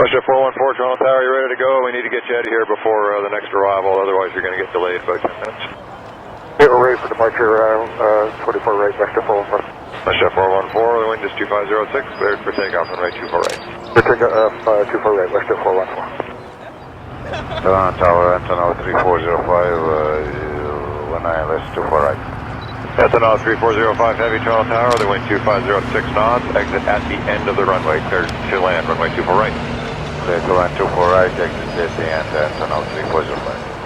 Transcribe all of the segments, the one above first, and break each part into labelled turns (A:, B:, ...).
A: Russia 414, Toronto Tower, you ready to go? We need to get you out of here before the next arrival, otherwise you're going to get delayed by 10 minutes.
B: Okay, we're ready for departure, 24 right, Russia 414.
A: Russia 414, the wind is 2506, cleared for takeoff, runway 24 right.
B: For takeoff, 24 right, Russia 414.
C: Toronto Tower, Antonov 3405, when I list 24 right.
A: Antonov 3405, heavy Toronto Tower, the wind 2506 knots, exit at the end of the runway, cleared to land, runway 24 right.
C: Clear to land 24 right, exit at the end, Antonov 3405.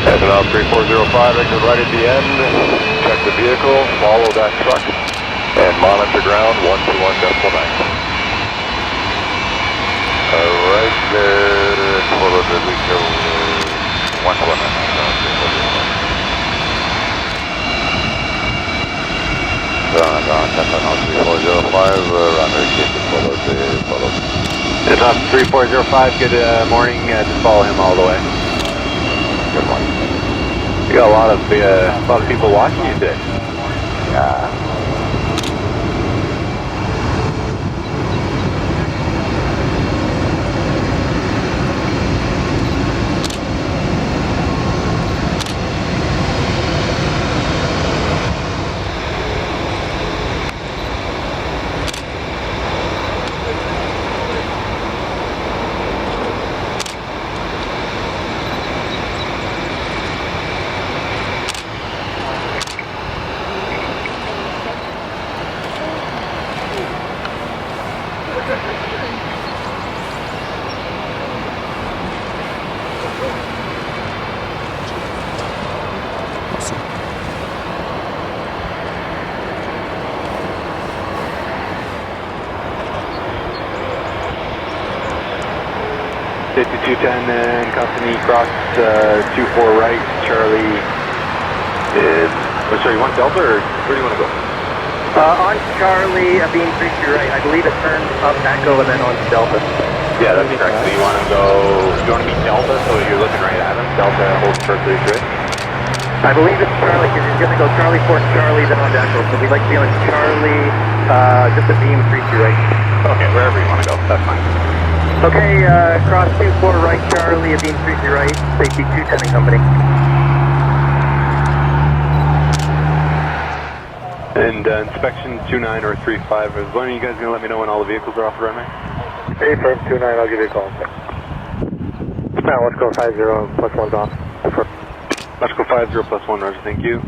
A: Antonov 3405, exit right at the end, check the vehicle, follow that truck, and monitor ground 121.9.
C: Right there, follow the vehicle, 119. Antonov 3405, runway follow.
D: Antonov 3405, good morning, just follow him all the way.
C: Good morning.
D: You got a lot of people watching you today.
C: Yeah.
D: Safety 210 and company cross 24 right, Charlie is, oh sorry, you want Delta or where do you want to go?
E: On Charlie, beam 32 right, I believe it turns up Echo and then on to Delta.
D: Yeah, that's correct. So you want to meet Delta, so you're looking right at him. Delta holds for 33.
E: I believe it's Charlie, because he's going to go Charlie, Fort Charlie, then on to Echo. So we'd like to be on Charlie, just a beam 32 right.
D: Okay, wherever you want to go, that's fine.
E: Okay, cross 24 right, Charlie, a beam 33 right, safety 210 and company.
D: And inspection 29 or 35, is one of you guys going to let me know when all the vehicles are off the runway?
B: Hey, firm 29, I'll give you a call. Now let's go 50 plus 1's off.
D: Let's go 50 plus 1, roger, thank you.